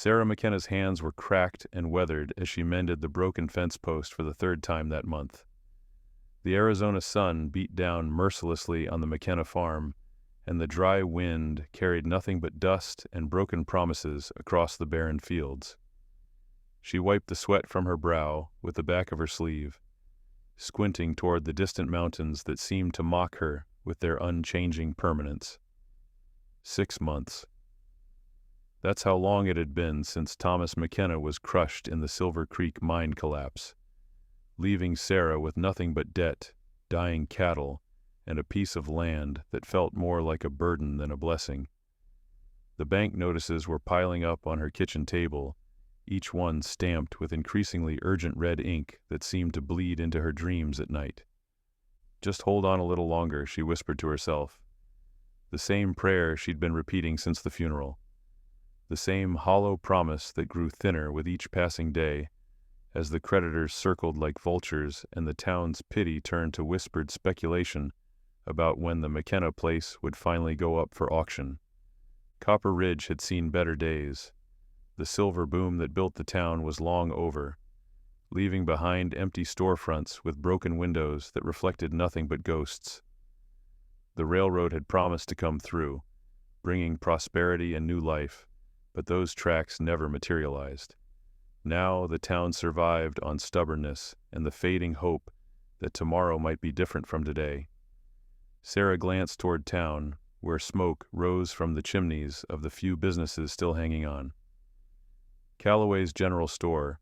Sarah McKenna's hands were cracked and weathered as she mended the broken fence post for the third time that month. The Arizona sun beat down mercilessly on the McKenna farm, and the dry wind carried nothing but dust and broken promises across the barren fields. She wiped the sweat from her brow with the back of her sleeve, squinting toward the distant mountains that seemed to mock her with their unchanging permanence. 6 months. That's how long it had been since Thomas McKenna was crushed in the Silver Creek mine collapse, leaving Sarah with nothing but debt, dying cattle, and a piece of land that felt more like a burden than a blessing. The bank notices were piling up on her kitchen table, each one stamped with increasingly urgent red ink that seemed to bleed into her dreams at night. Just hold on a little longer, she whispered to herself. The same prayer she'd been repeating since the funeral. The same hollow promise that grew thinner with each passing day, as the creditors circled like vultures and the town's pity turned to whispered speculation about when the McKenna place would finally go up for auction. Copper Ridge had seen better days. The silver boom that built the town was long over, leaving behind empty storefronts with broken windows that reflected nothing but ghosts. The railroad had promised to come through, bringing prosperity and new life, but those tracks never materialized. Now the town survived on stubbornness and the fading hope that tomorrow might be different from today. Sarah glanced toward town, where smoke rose from the chimneys of the few businesses still hanging on. Calloway's General Store,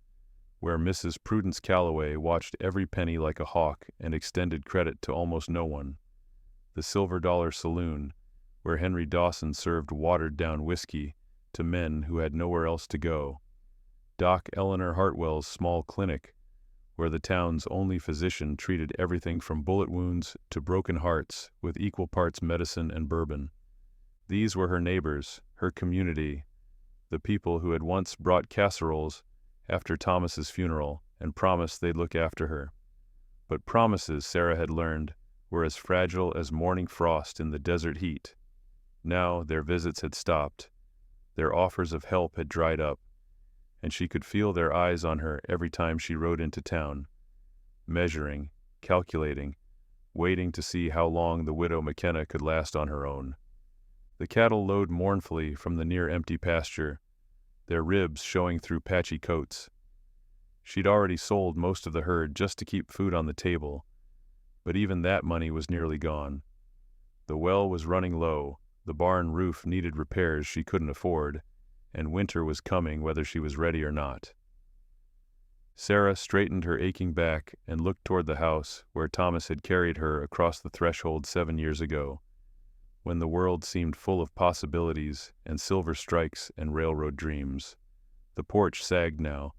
where Mrs. Prudence Calloway watched every penny like a hawk and extended credit to almost no one. The Silver Dollar Saloon, where Henry Dawson served watered-down whiskey to men who had nowhere else to go. Doc Eleanor Hartwell's small clinic, where the town's only physician treated everything from bullet wounds to broken hearts with equal parts medicine and bourbon. These were her neighbors, her community, the people who had once brought casseroles after Thomas's funeral and promised they'd look after her. But promises, Sarah had learned, were as fragile as morning frost in the desert heat. Now their visits had stopped, their offers of help had dried up, and she could feel their eyes on her every time she rode into town, measuring, calculating, waiting to see how long the widow McKenna could last on her own. The cattle lowed mournfully from the near-empty pasture, their ribs showing through patchy coats. She'd already sold most of the herd just to keep food on the table, but even that money was nearly gone. The well was running low, the barn roof needed repairs she couldn't afford, and winter was coming whether she was ready or not. Sarah straightened her aching back and looked toward the house where Thomas had carried her across the threshold 7 years ago, when the world seemed full of possibilities and silver strikes and railroad dreams. The porch sagged now,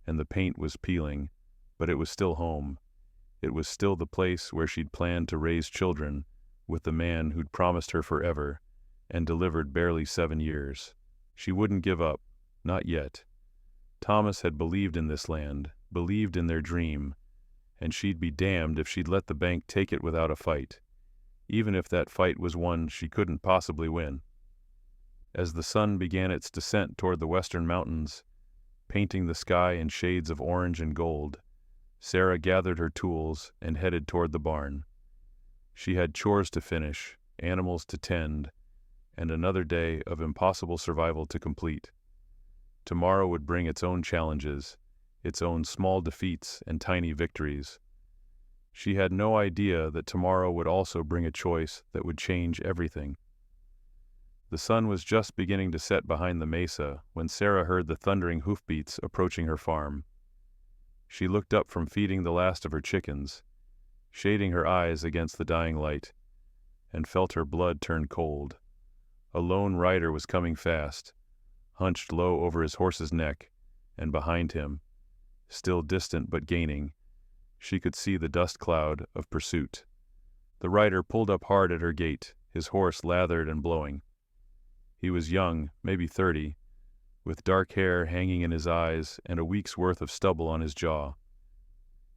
and the paint was peeling, but it was still home. It was still the place where she'd planned to raise children with the man who'd promised her forever and delivered barely 7 years. She wouldn't give up, not yet. Thomas had believed in this land, believed in their dream, and she'd be damned if she'd let the bank take it without a fight, even if that fight was one she couldn't possibly win. As the sun began its descent toward the western mountains, painting the sky in shades of orange and gold, Sarah gathered her tools and headed toward the barn. She had chores to finish, animals to tend, and another day of impossible survival to complete. Tomorrow would bring its own challenges, its own small defeats and tiny victories. She had no idea that tomorrow would also bring a choice that would change everything. The sun was just beginning to set behind the mesa when Sarah heard the thundering hoofbeats approaching her farm. She looked up from feeding the last of her chickens, shading her eyes against the dying light, and felt her blood turn cold. A lone rider was coming fast, hunched low over his horse's neck, and behind him, still distant but gaining, she could see the dust cloud of pursuit. The rider pulled up hard at her gate, his horse lathered and blowing. He was young, maybe 30, with dark hair hanging in his eyes and a week's worth of stubble on his jaw.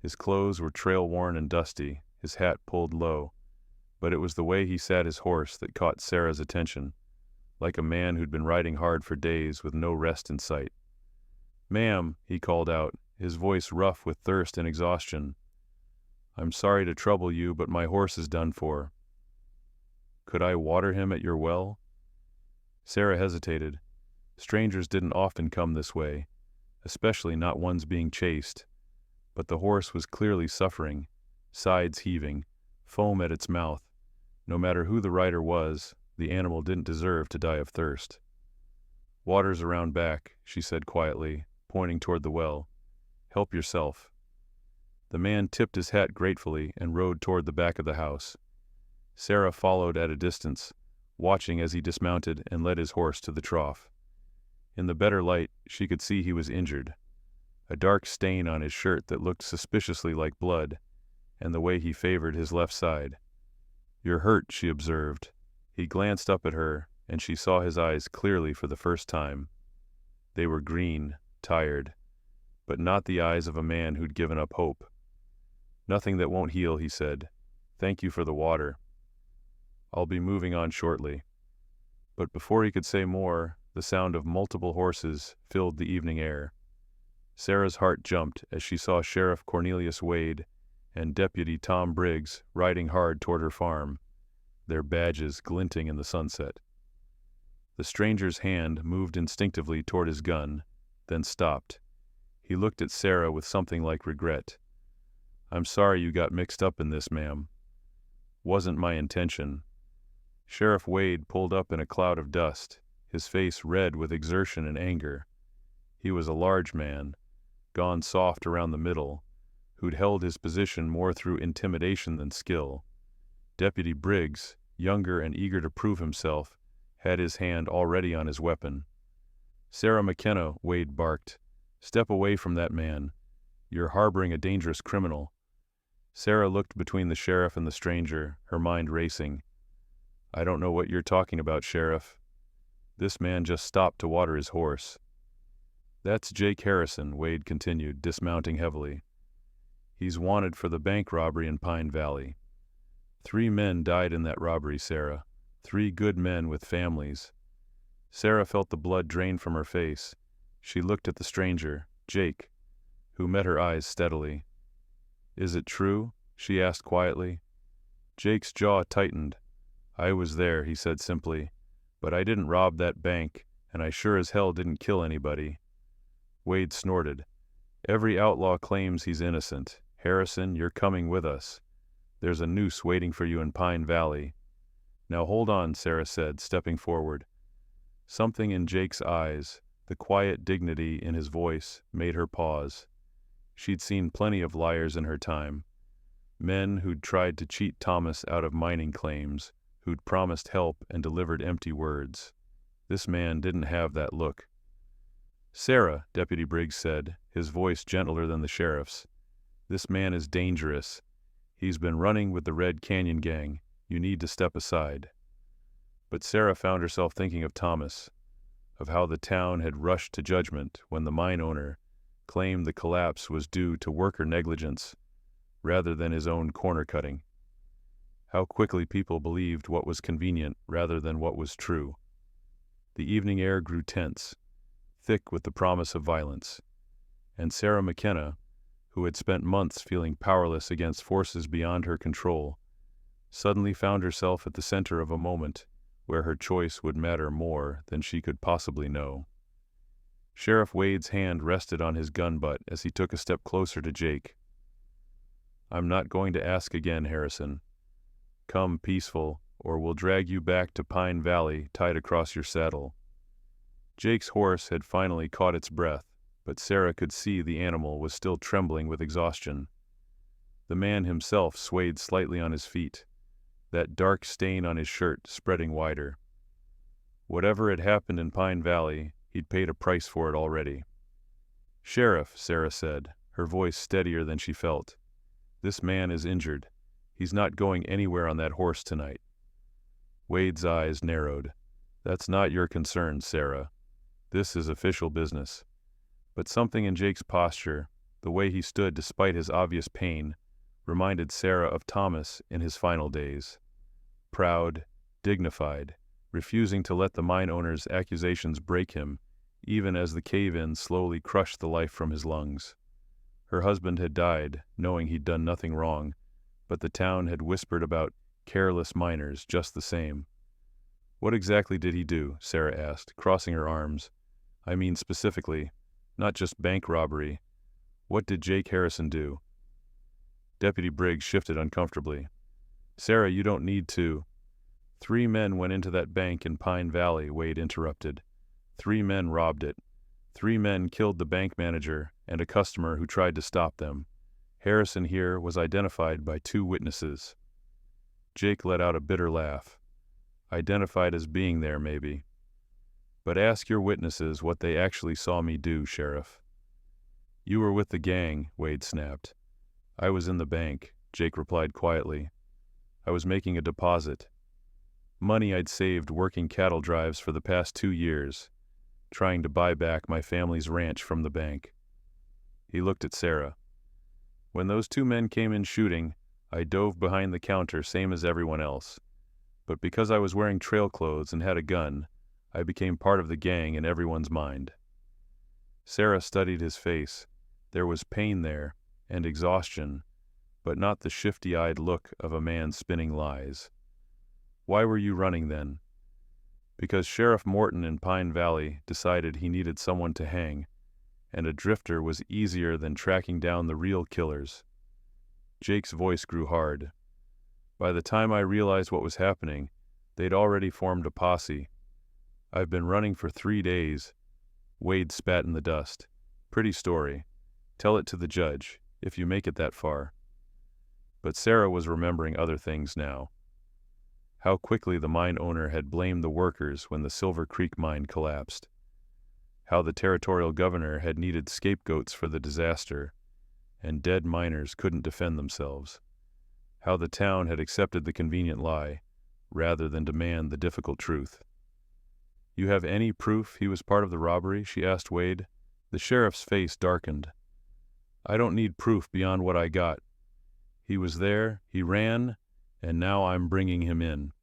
His clothes were trail-worn and dusty, his hat pulled low, but it was the way he sat his horse that caught Sarah's attention. like a man who'd been riding hard for days with no rest in sight. "Ma'am," he called out, his voice rough with thirst and exhaustion. "I'm sorry to trouble you, but my horse is done for. Could I water him at your well?" Sarah hesitated. Strangers didn't often come this way, especially not ones being chased. But the horse was clearly suffering, sides heaving, foam at its mouth. No matter who the rider was, the animal didn't deserve to die of thirst. "Water's around back," she said quietly, pointing toward the well. "Help yourself." The man tipped his hat gratefully and rode toward the back of the house. Sarah followed at a distance, watching as he dismounted and led his horse to the trough. In the better light, she could see he was injured. A dark stain on his shirt that looked suspiciously like blood, and the way he favored his left side. "You're hurt," she observed. He glanced up at her, and she saw his eyes clearly for the first time. They were green, tired, but not the eyes of a man who'd given up hope. "Nothing that won't heal," he said. "Thank you for the water. I'll be moving on shortly." But before he could say more, the sound of multiple horses filled the evening air. Sarah's heart jumped as she saw Sheriff Cornelius Wade and Deputy Tom Briggs riding hard toward her farm, their badges glinting in the sunset. The stranger's hand moved instinctively toward his gun, then stopped. He looked at Sarah with something like regret. "I'm sorry you got mixed up in this, ma'am. Wasn't my intention." Sheriff Wade pulled up in a cloud of dust, his face red with exertion and anger. He was a large man, gone soft around the middle, who'd held his position more through intimidation than skill. Deputy Briggs, younger and eager to prove himself, had his hand already on his weapon. "Sarah McKenna," Wade barked. "Step away from that man. You're harboring a dangerous criminal." Sarah looked between the sheriff and the stranger, her mind racing. "I don't know what you're talking about, Sheriff. This man just stopped to water his horse." "That's Jake Harrison," Wade continued, dismounting heavily. "He's wanted for the bank robbery in Pine Valley. 3 men died in that robbery, Sarah. 3 good men with families." Sarah felt the blood drain from her face. She looked at the stranger, Jake, who met her eyes steadily. "Is it true?" she asked quietly. Jake's jaw tightened. "I was there," he said simply, "but I didn't rob that bank, and I sure as hell didn't kill anybody." Wade snorted. "Every outlaw claims he's innocent. Harrison, you're coming with us. There's a noose waiting for you in Pine Valley." "Now hold on," Sarah said, stepping forward. Something in Jake's eyes, the quiet dignity in his voice, made her pause. She'd seen plenty of liars in her time. Men who'd tried to cheat Thomas out of mining claims, who'd promised help and delivered empty words. This man didn't have that look. "Sarah," Deputy Briggs said, his voice gentler than the sheriff's, "this man is dangerous. He's been running with the Red Canyon gang. You need to step aside." But Sarah found herself thinking of Thomas, of how the town had rushed to judgment when the mine owner claimed the collapse was due to worker negligence rather than his own corner-cutting. How quickly people believed what was convenient rather than what was true. The evening air grew tense, thick with the promise of violence, and Sarah McKenna, who had spent months feeling powerless against forces beyond her control, suddenly found herself at the center of a moment where her choice would matter more than she could possibly know. Sheriff Wade's hand rested on his gun butt as he took a step closer to Jake. "I'm not going to ask again, Harrison. Come peaceful, or we'll drag you back to Pine Valley tied across your saddle." Jake's horse had finally caught its breath, but Sarah could see the animal was still trembling with exhaustion. The man himself swayed slightly on his feet, that dark stain on his shirt spreading wider. Whatever had happened in Pine Valley, he'd paid a price for it already. "Sheriff," Sarah said, her voice steadier than she felt, "this man is injured. He's not going anywhere on that horse tonight." Wade's eyes narrowed. "That's not your concern, Sarah. This is official business." But something in Jake's posture, the way he stood despite his obvious pain, reminded Sarah of Thomas in his final days. Proud, dignified, refusing to let the mine owner's accusations break him, even as the cave-in slowly crushed the life from his lungs. Her husband had died, knowing he'd done nothing wrong, but the town had whispered about careless miners just the same. "What exactly did he do?" Sarah asked, crossing her arms. "I mean specifically, not just bank robbery. What did Jake Harrison do?" Deputy Briggs shifted uncomfortably. "Sarah, you don't need to." "3 men went into that bank in Pine Valley," Wade interrupted. 3 men robbed it. 3 men killed the bank manager and a customer who tried to stop them. Harrison here was identified by 2 witnesses. Jake let out a bitter laugh. "Identified as being there, maybe. But ask your witnesses what they actually saw me do, Sheriff." "You were with the gang," Wade snapped. "I was in the bank," Jake replied quietly. "I was making a deposit. Money I'd saved working cattle drives for the past 2 years, trying to buy back my family's ranch from the bank." He looked at Sarah. "When those 2 men came in shooting, I dove behind the counter same as everyone else. But because I was wearing trail clothes and had a gun, I became part of the gang in everyone's mind." Sarah studied his face. There was pain there, and exhaustion, but not the shifty-eyed look of a man spinning lies. "Why were you running then?" "Because Sheriff Morton in Pine Valley decided he needed someone to hang, and a drifter was easier than tracking down the real killers." Jake's voice grew hard. "By the time I realized what was happening, they'd already formed a posse. I've been running for 3 days." Wade spat in the dust. "Pretty story. Tell it to the judge, if you make it that far." But Sarah was remembering other things now. How quickly the mine owner had blamed the workers when the Silver Creek mine collapsed. How the territorial governor had needed scapegoats for the disaster, and dead miners couldn't defend themselves. How the town had accepted the convenient lie, rather than demand the difficult truth. "You have any proof he was part of the robbery?" she asked Wade. The sheriff's face darkened. "I don't need proof beyond what I got. He was there, he ran, and now I'm bringing him in."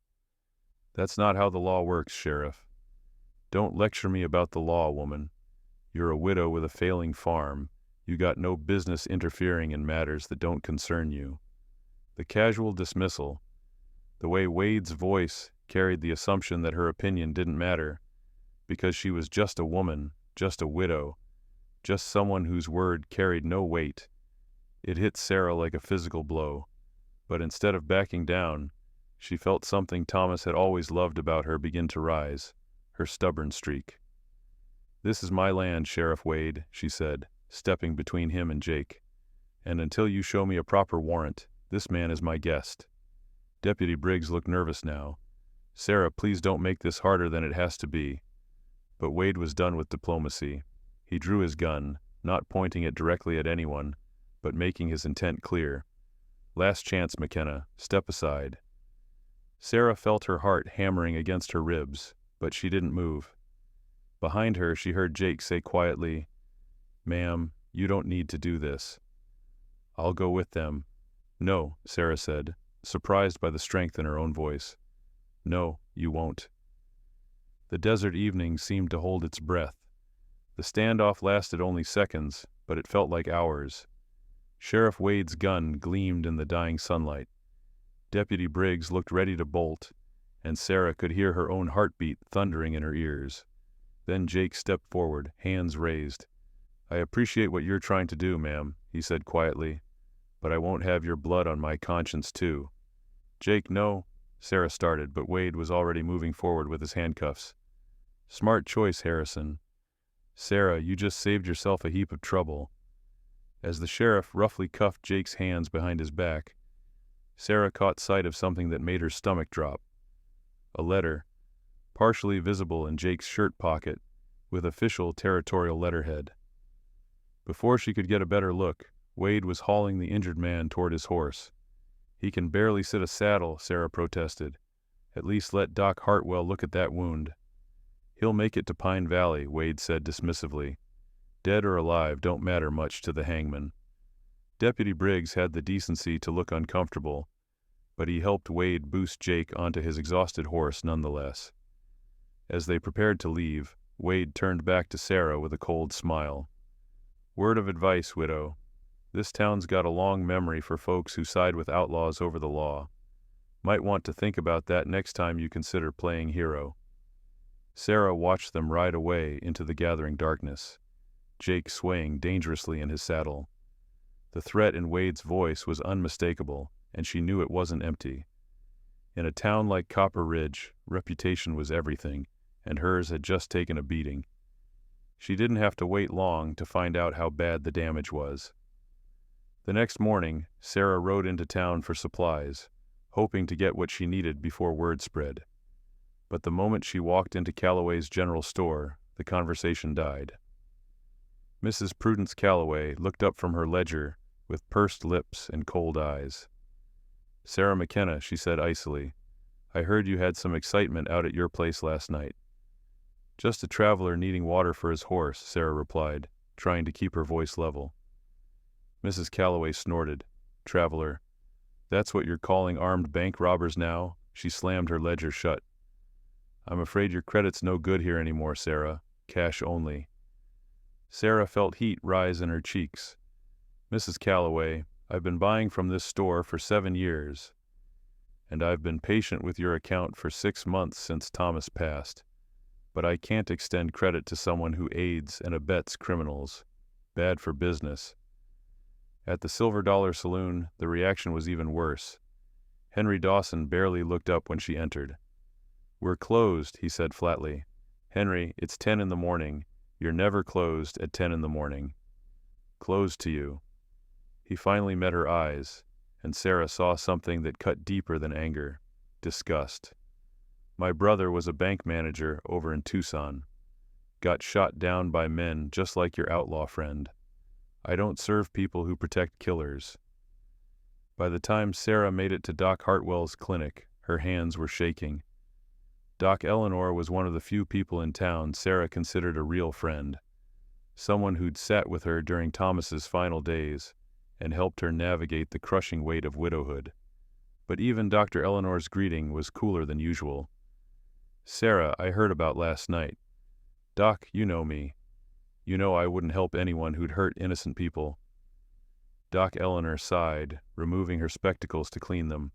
"That's not how the law works, Sheriff." "Don't lecture me about the law, woman. You're a widow with a failing farm. You got no business interfering in matters that don't concern you." The casual dismissal, the way Wade's voice carried the assumption that her opinion didn't matter, because she was just a woman, just a widow, just someone whose word carried no weight. It hit Sarah like a physical blow, but instead of backing down, she felt something Thomas had always loved about her begin to rise, her stubborn streak. "This is my land, Sheriff Wade," she said, stepping between him and Jake. "And until you show me a proper warrant, this man is my guest." Deputy Briggs looked nervous now. "Sarah, please don't make this harder than it has to be." But Wade was done with diplomacy. He drew his gun, not pointing it directly at anyone, but making his intent clear. "Last chance, McKenna. Step aside." Sarah felt her heart hammering against her ribs, but she didn't move. Behind her, she heard Jake say quietly, "Ma'am, you don't need to do this." "I'll go with them." "No," Sarah said, surprised by the strength in her own voice. "No, you won't." The desert evening seemed to hold its breath. The standoff lasted only seconds, but it felt like hours. Sheriff Wade's gun gleamed in the dying sunlight. Deputy Briggs looked ready to bolt, and Sarah could hear her own heartbeat thundering in her ears. Then Jake stepped forward, hands raised. "I appreciate what you're trying to do, ma'am," he said quietly, "but I won't have your blood on my conscience, too." "Jake, no," Sarah started, but Wade was already moving forward with his handcuffs. "Smart choice, Harrison." "Sarah, you just saved yourself a heap of trouble." As the sheriff roughly cuffed Jake's hands behind his back, Sarah caught sight of something that made her stomach drop. A letter, partially visible in Jake's shirt pocket, with official territorial letterhead. Before she could get a better look, Wade was hauling the injured man toward his horse. "He can barely sit a saddle," Sarah protested. "At least let Doc Hartwell look at that wound." "He'll make it to Pine Valley," Wade said dismissively. "Dead or alive don't matter much to the hangman." Deputy Briggs had the decency to look uncomfortable, but he helped Wade boost Jake onto his exhausted horse nonetheless. As they prepared to leave, Wade turned back to Sarah with a cold smile. "Word of advice, widow. This town's got a long memory for folks who side with outlaws over the law. Might want to think about that next time you consider playing hero." Sarah watched them ride away into the gathering darkness, Jake swaying dangerously in his saddle. The threat in Wade's voice was unmistakable, and she knew it wasn't empty. In a town like Copper Ridge, reputation was everything, and hers had just taken a beating. She didn't have to wait long to find out how bad the damage was. The next morning, Sarah rode into town for supplies, hoping to get what she needed before word spread. But the moment she walked into Calloway's general store, the conversation died. Mrs. Prudence Calloway looked up from her ledger with pursed lips and cold eyes. "Sarah McKenna," she said icily, "I heard you had some excitement out at your place last night." "Just a traveler needing water for his horse," Sarah replied, trying to keep her voice level. Mrs. Calloway snorted. "Traveler? That's what you're calling armed bank robbers now?" She slammed her ledger shut. "I'm afraid your credit's no good here anymore, Sarah. Cash only." Sarah felt heat rise in her cheeks. "Mrs. Calloway, I've been buying from this store for 7 years, and I've been patient with your account for 6 months since Thomas passed. But I can't extend credit to someone who aids and abets criminals. Bad for business." At the Silver Dollar Saloon, the reaction was even worse. Henry Dawson barely looked up when she entered. "We're closed," he said flatly. "Henry, it's 10 in the morning. You're never closed at 10 in the morning." "Closed to you." He finally met her eyes, and Sarah saw something that cut deeper than anger: disgust. "My brother was a bank manager over in Tucson. Got shot down by men just like your outlaw friend. I don't serve people who protect killers." By the time Sarah made it to Doc Hartwell's clinic, her hands were shaking. Doc Eleanor was one of the few people in town Sarah considered a real friend, someone who'd sat with her during Thomas's final days and helped her navigate the crushing weight of widowhood. But even Dr. Eleanor's greeting was cooler than usual. "Sarah, I heard about last night. Doc, you know me. You know I wouldn't help anyone who'd hurt innocent people." Doc Eleanor sighed, removing her spectacles to clean them.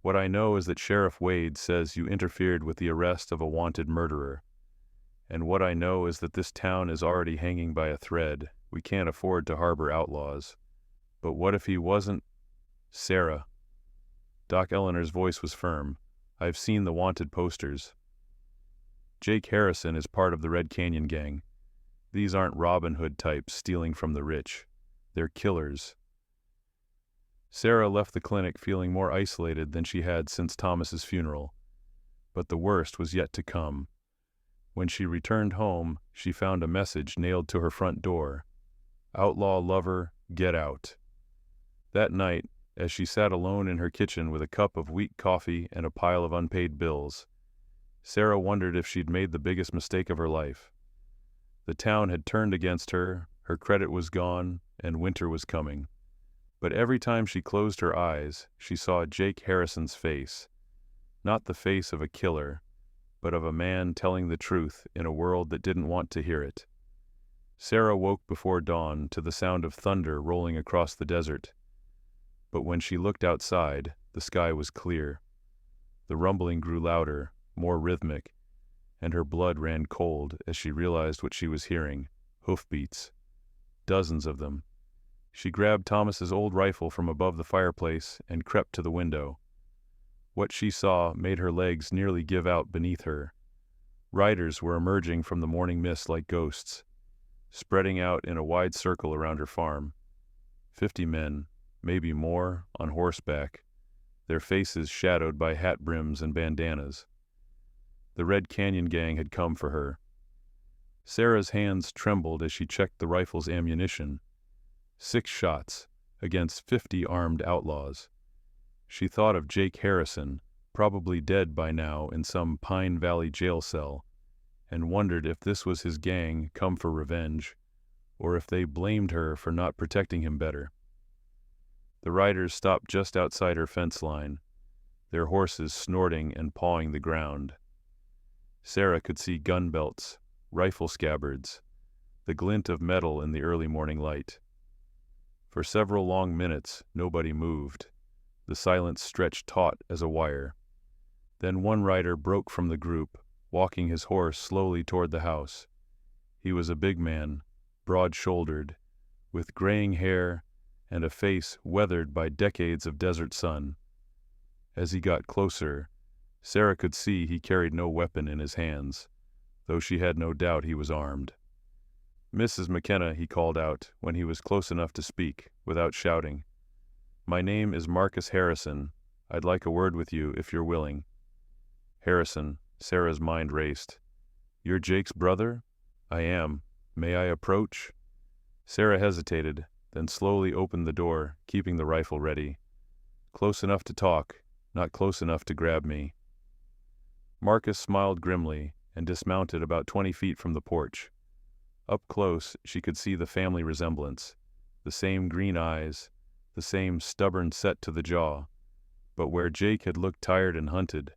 "What I know is that Sheriff Wade says you interfered with the arrest of a wanted murderer. And what I know is that this town is already hanging by a thread. We can't afford to harbor outlaws. But what if he wasn't—" "Sarah." Doc Eleanor's voice was firm. "I've seen the wanted posters. Jake Harrison is part of the Red Canyon gang. These aren't Robin Hood types stealing from the rich. They're killers." Sarah left the clinic feeling more isolated than she had since Thomas's funeral. But the worst was yet to come. When she returned home, she found a message nailed to her front door: "Outlaw lover, get out." That night, as she sat alone in her kitchen with a cup of weak coffee and a pile of unpaid bills, Sarah wondered if she'd made the biggest mistake of her life. The town had turned against her, her credit was gone, and winter was coming. But every time she closed her eyes, she saw Jake Harrison's face. Not the face of a killer, but of a man telling the truth in a world that didn't want to hear it. Sarah woke before dawn to the sound of thunder rolling across the desert. But when she looked outside, the sky was clear. The rumbling grew louder, more rhythmic, and her blood ran cold as she realized what she was hearing: hoofbeats. Dozens of them. She grabbed Thomas's old rifle from above the fireplace and crept to the window. What she saw made her legs nearly give out beneath her. Riders were emerging from the morning mist like ghosts, spreading out in a wide circle around her farm. 50 men, maybe more, on horseback, their faces shadowed by hat brims and bandanas. The Red Canyon gang had come for her. Sarah's hands trembled as she checked the rifle's ammunition. 6 shots against 50 armed outlaws. She thought of Jake Harrison, probably dead by now in some Pine Valley jail cell, and wondered if this was his gang come for revenge, or if they blamed her for not protecting him better. The riders stopped just outside her fence line, their horses snorting and pawing the ground. Sarah could see gun belts, rifle scabbards, the glint of metal in the early morning light. For several long minutes, nobody moved. The silence stretched taut as a wire. Then one rider broke from the group, walking his horse slowly toward the house. He was a big man, broad-shouldered, with graying hair and a face weathered by decades of desert sun. As he got closer, Sarah could see he carried no weapon in his hands, though she had no doubt he was armed. "Mrs. McKenna," he called out when he was close enough to speak, without shouting. "My name is Marcus Harrison. I'd like a word with you, if you're willing." Harrison, Sarah's mind raced. "You're Jake's brother?" "I am. May I approach?" Sarah hesitated, then slowly opened the door, keeping the rifle ready. "Close enough to talk, not close enough to grab me." Marcus smiled grimly and dismounted about 20 feet from the porch. Up close, she could see the family resemblance, the same green eyes, the same stubborn set to the jaw. But where Jake had looked tired and hunted,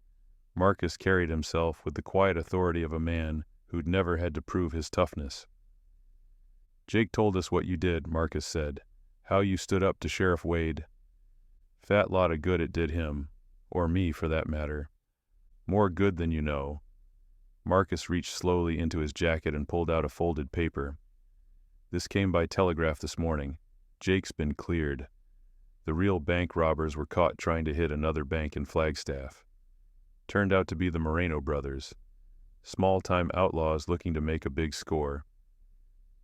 Marcus carried himself with the quiet authority of a man who'd never had to prove his toughness. "Jake told us what you did," Marcus said, "how you stood up to Sheriff Wade. Fat lot of good it did him, or me for that matter. More good than you know." Marcus reached slowly into his jacket and pulled out a folded paper. "This came by telegraph this morning. Jake's been cleared. The real bank robbers were caught trying to hit another bank in Flagstaff. Turned out to be the Moreno brothers. Small-time outlaws looking to make a big score."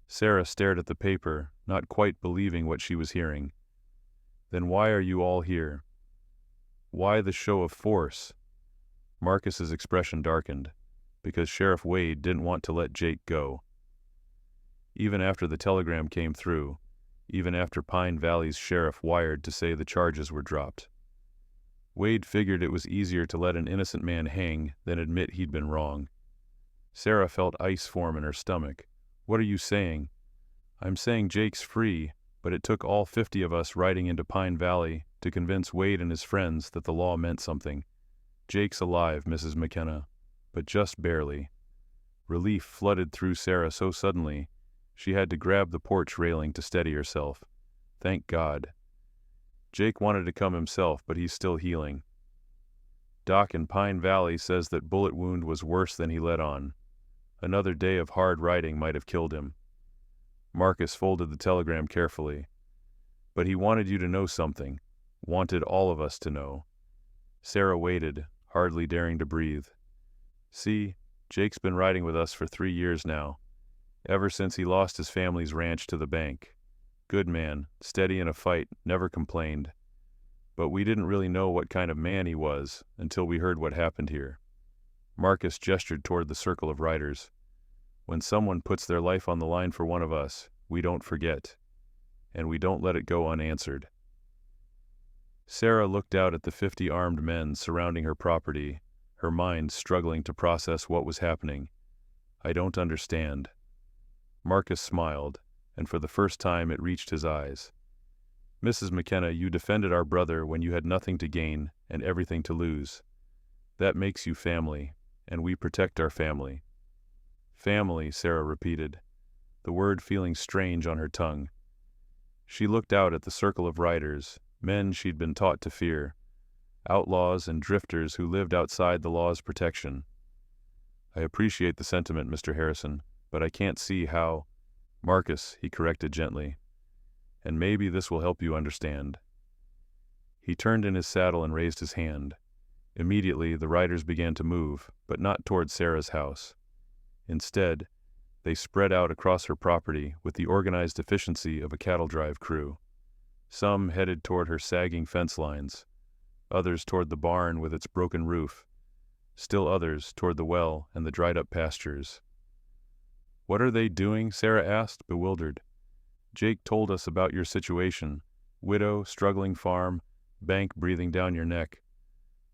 Sarah stared at the paper, not quite believing what she was hearing. "Then why are you all here? Why the show of force?" Marcus's expression darkened. "Because Sheriff Wade didn't want to let Jake go. Even after the telegram came through, even after Pine Valley's sheriff wired to say the charges were dropped. Wade figured it was easier to let an innocent man hang than admit he'd been wrong." Sarah felt ice form in her stomach. "What are you saying?" "I'm saying Jake's free, but it took all 50 of us riding into Pine Valley to convince Wade and his friends that the law meant something. Jake's alive, Mrs. McKenna, but just barely." Relief flooded through Sarah so suddenly, she had to grab the porch railing to steady herself. Thank God. Jake wanted to come himself, but he's still healing. Doc in Pine Valley says that bullet wound was worse than he let on. Another day of hard riding might have killed him. Marcus folded the telegram carefully. "But he wanted you to know something. Wanted all of us to know." Sarah waited, hardly daring to breathe. "See, Jake's been riding with us for 3 years now, ever since he lost his family's ranch to the bank. Good man, steady in a fight, never complained. But we didn't really know what kind of man he was until we heard what happened here." Marcus gestured toward the circle of riders. "When someone puts their life on the line for one of us, we don't forget. And we don't let it go unanswered." Sarah looked out at the 50 armed men surrounding her property, her mind struggling to process what was happening. "I don't understand." Marcus smiled, and for the first time it reached his eyes. "Mrs. McKenna, you defended our brother when you had nothing to gain and everything to lose. That makes you family, and we protect our family." "Family," Sarah repeated, the word feeling strange on her tongue. She looked out at the circle of riders, men she'd been taught to fear, outlaws and drifters who lived outside the law's protection. "I appreciate the sentiment, Mr. Harrison, but I can't see how—" "Marcus," he corrected gently, "and maybe this will help you understand." He turned in his saddle and raised his hand. Immediately, the riders began to move, but not toward Sarah's house. Instead, they spread out across her property with the organized efficiency of a cattle drive crew. Some headed toward her sagging fence lines, others toward the barn with its broken roof, still others toward the well and the dried-up pastures. "What are they doing?" Sarah asked, bewildered. "Jake told us about your situation. Widow, struggling farm, bank breathing down your neck."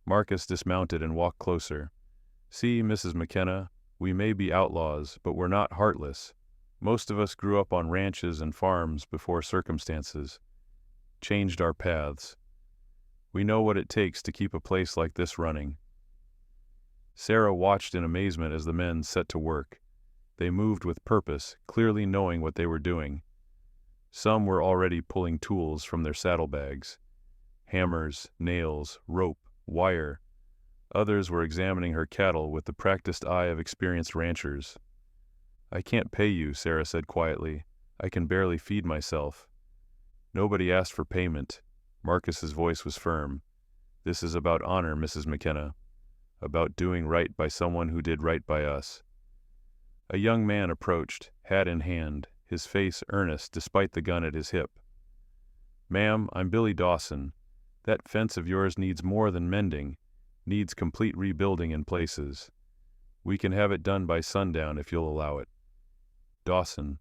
Marcus dismounted and walked closer. "See, Mrs. McKenna, we may be outlaws, but we're not heartless. Most of us grew up on ranches and farms before circumstances changed our paths. We know what it takes to keep a place like this running." Sarah watched in amazement as the men set to work. They moved with purpose, clearly knowing what they were doing. Some were already pulling tools from their saddlebags: hammers, nails, rope, wire. Others were examining her cattle with the practiced eye of experienced ranchers. "I can't pay you," Sarah said quietly. "I can barely feed myself." "Nobody asked for payment." Marcus's voice was firm. "This is about honor, Mrs. McKenna. About doing right by someone who did right by us." A young man approached, hat in hand, his face earnest despite the gun at his hip. "Ma'am, I'm Billy Dawson. That fence of yours needs more than mending, needs complete rebuilding in places. We can have it done by sundown if you'll allow it." Dawson.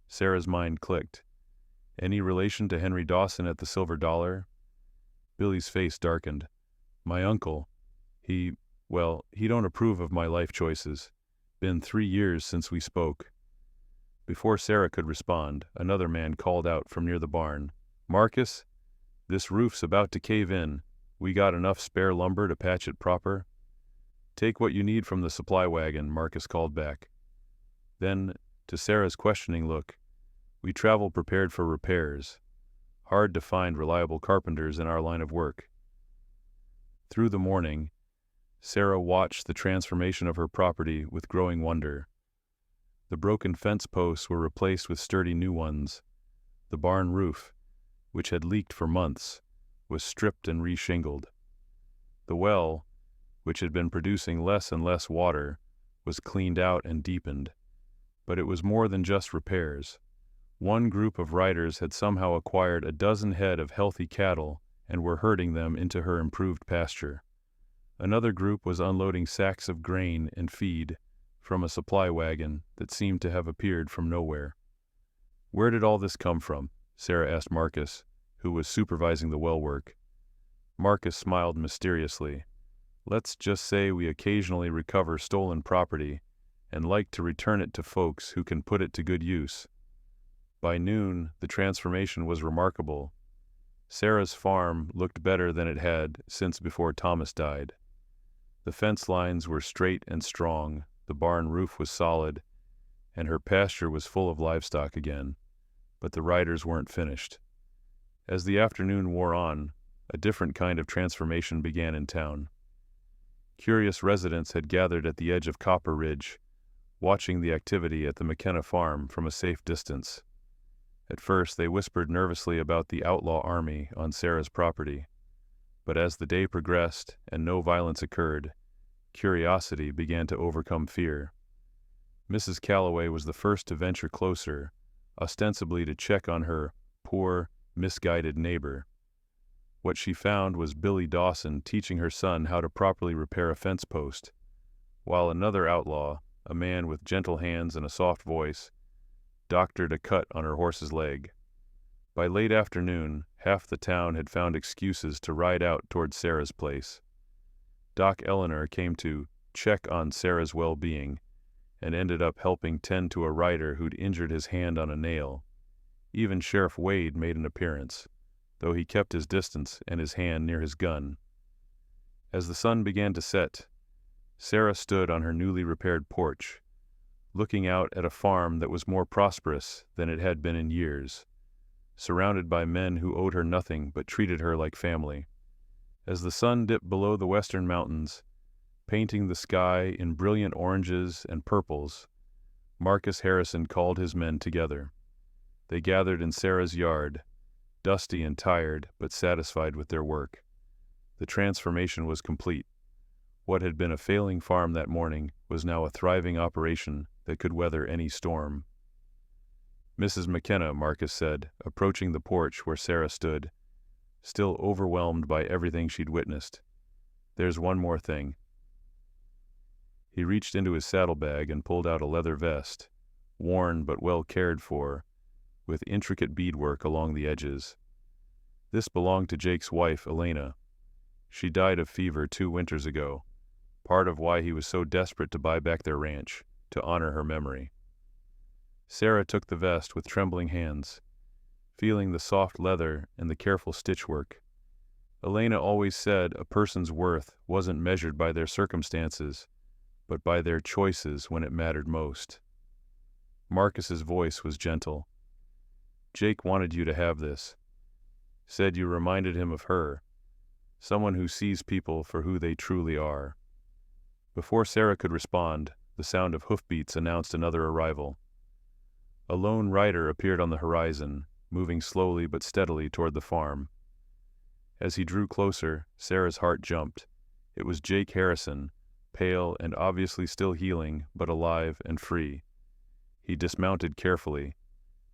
Sarah's mind clicked. Any relation to Henry Dawson at the Silver Dollar? Billy's face darkened. "My uncle. He don't approve of my life choices. Been 3 years since we spoke." Before Sarah could respond, another man called out from near the barn. "Marcus, this roof's about to cave in. We got enough spare lumber to patch it proper?" "Take what you need from the supply wagon," Marcus called back. Then, to Sarah's questioning look, "We travel prepared for repairs. Hard to find reliable carpenters in our line of work." Through the morning, Sarah watched the transformation of her property with growing wonder. The broken fence posts were replaced with sturdy new ones. The barn roof, which had leaked for months, was stripped and reshingled. The well, which had been producing less and less water, was cleaned out and deepened. But it was more than just repairs. One group of riders had somehow acquired a dozen head of healthy cattle and were herding them into her improved pasture. Another group was unloading sacks of grain and feed from a supply wagon that seemed to have appeared from nowhere. "Where did all this come from?" Sarah asked Marcus, who was supervising the well work. Marcus smiled mysteriously. "Let's just say we occasionally recover stolen property and like to return it to folks who can put it to good use." By noon, the transformation was remarkable. Sarah's farm looked better than it had since before Thomas died. The fence lines were straight and strong, the barn roof was solid, and her pasture was full of livestock again. But the riders weren't finished. As the afternoon wore on, a different kind of transformation began in town. Curious residents had gathered at the edge of Copper Ridge, watching the activity at the McKenna farm from a safe distance. At first, they whispered nervously about the outlaw army on Sarah's property. But as the day progressed and no violence occurred, curiosity began to overcome fear. Mrs. Calloway was the first to venture closer, ostensibly to check on her poor, misguided neighbor. What she found was Billy Dawson teaching her son how to properly repair a fence post, while another outlaw, a man with gentle hands and a soft voice, doctored a cut on her horse's leg. By late afternoon, half the town had found excuses to ride out toward Sarah's place. Doc Eleanor came to check on Sarah's well-being and ended up helping tend to a rider who'd injured his hand on a nail. Even Sheriff Wade made an appearance, though he kept his distance and his hand near his gun. As the sun began to set, Sarah stood on her newly repaired porch, looking out at a farm that was more prosperous than it had been in years, surrounded by men who owed her nothing but treated her like family. As the sun dipped below the western mountains, painting the sky in brilliant oranges and purples, Marcus Harrison called his men together. They gathered in Sarah's yard, dusty and tired, but satisfied with their work. The transformation was complete. What had been a failing farm that morning was now a thriving operation that could weather any storm. "Mrs. McKenna," Marcus said, approaching the porch where Sarah stood, still overwhelmed by everything she'd witnessed. "There's one more thing." He reached into his saddlebag and pulled out a leather vest, worn but well cared for, with intricate beadwork along the edges. This belonged to Jake's wife, Elena. She died of fever 2 winters ago, part of why he was so desperate to buy back their ranch, to honor her memory. Sarah took the vest with trembling hands, feeling the soft leather and the careful stitchwork. Elena always said a person's worth wasn't measured by their circumstances, but by their choices when it mattered most. Marcus's voice was gentle. Jake wanted you to have this. Said you reminded him of her, someone who sees people for who they truly are. Before Sarah could respond, the sound of hoofbeats announced another arrival. A lone rider appeared on the horizon, moving slowly but steadily toward the farm. As he drew closer, Sarah's heart jumped. It was Jake Harrison, pale and obviously still healing, but alive and free. He dismounted carefully,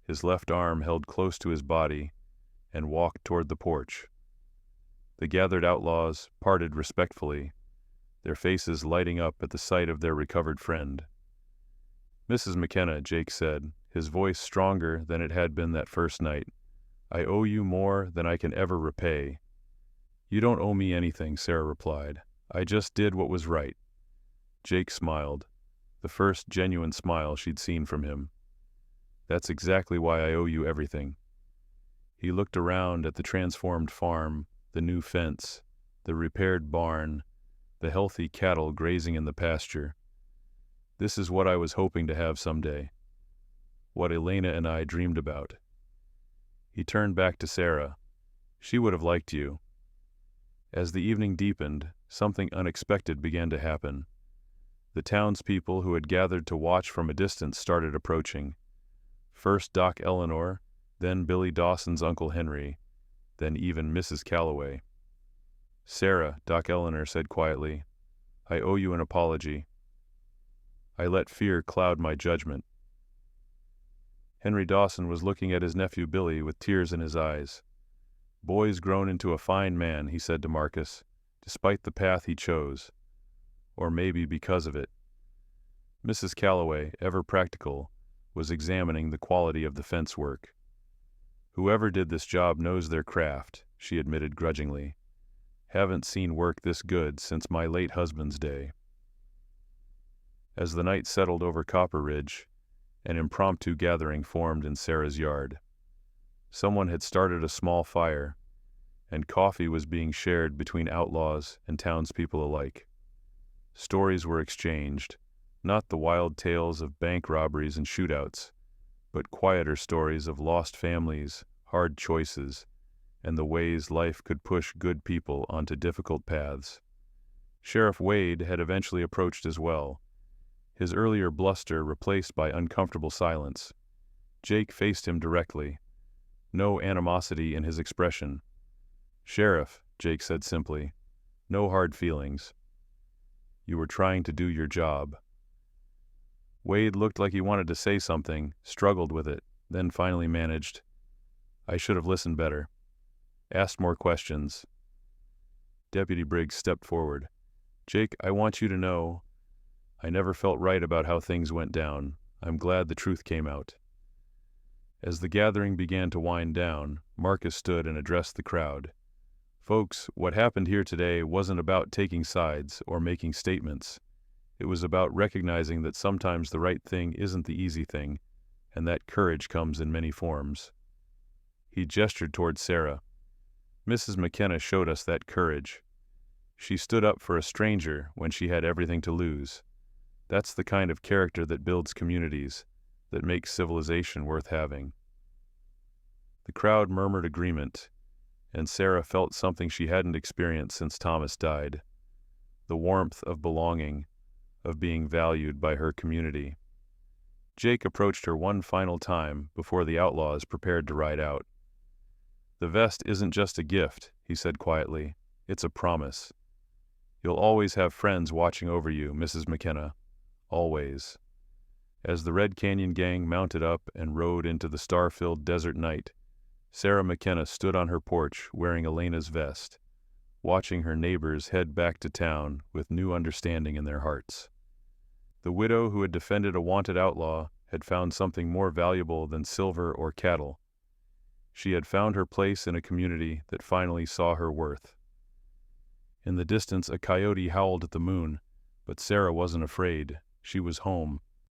his left arm held close to his body, and walked toward the porch. The gathered outlaws parted respectfully, their faces lighting up at the sight of their recovered friend. Mrs. McKenna, Jake said, his voice stronger than it had been that first night. I owe you more than I can ever repay. You don't owe me anything, Sarah replied. I just did what was right. Jake smiled, the first genuine smile she'd seen from him. That's exactly why I owe you everything. He looked around at the transformed farm, the new fence, the repaired barn, the healthy cattle grazing in the pasture. This is what I was hoping to have someday. What Elena and I dreamed about. He turned back to Sarah. She would have liked you. As the evening deepened, something unexpected began to happen. The townspeople who had gathered to watch from a distance started approaching. First Doc Eleanor, then Billy Dawson's Uncle Henry, then even Mrs. Calloway. Sarah, Doc Eleanor said quietly, I owe you an apology. I let fear cloud my judgment. Henry Dawson was looking at his nephew Billy with tears in his eyes. Boy's grown into a fine man, he said to Marcus, despite the path he chose. Or maybe because of it. Mrs. Calloway, ever practical, was examining the quality of the fence work. Whoever did this job knows their craft, she admitted grudgingly. Haven't seen work this good since my late husband's day. As the night settled over Copper Ridge, an impromptu gathering formed in Sarah's yard. Someone had started a small fire, and coffee was being shared between outlaws and townspeople alike. Stories were exchanged, not the wild tales of bank robberies and shootouts, but quieter stories of lost families, hard choices, and the ways life could push good people onto difficult paths. Sheriff Wade had eventually approached as well, his earlier bluster replaced by uncomfortable silence. Jake faced him directly, no animosity in his expression. Sheriff, Jake said simply, no hard feelings. You were trying to do your job. Wade looked like he wanted to say something, struggled with it, then finally managed. I should have listened better. Asked more questions. Deputy Briggs stepped forward. Jake, I want you to know, I never felt right about how things went down. I'm glad the truth came out. As the gathering began to wind down, Marcus stood and addressed the crowd. Folks, what happened here today wasn't about taking sides or making statements. It was about recognizing that sometimes the right thing isn't the easy thing, and that courage comes in many forms. He gestured toward Sarah. Mrs. McKenna showed us that courage. She stood up for a stranger when she had everything to lose. That's the kind of character that builds communities, that makes civilization worth having. The crowd murmured agreement, and Sarah felt something she hadn't experienced since Thomas died. The warmth of belonging, of being valued by her community. Jake approached her one final time before the outlaws prepared to ride out. The vest isn't just a gift, he said quietly. It's a promise. You'll always have friends watching over you, Mrs. McKenna. Always. As the Red Canyon gang mounted up and rode into the star-filled desert night, Sarah McKenna stood on her porch wearing Elena's vest, watching her neighbors head back to town with new understanding in their hearts. The widow who had defended a wanted outlaw had found something more valuable than silver or cattle. She had found her place in a community that finally saw her worth. In the distance, a coyote howled at the moon, but Sarah wasn't afraid. She was home.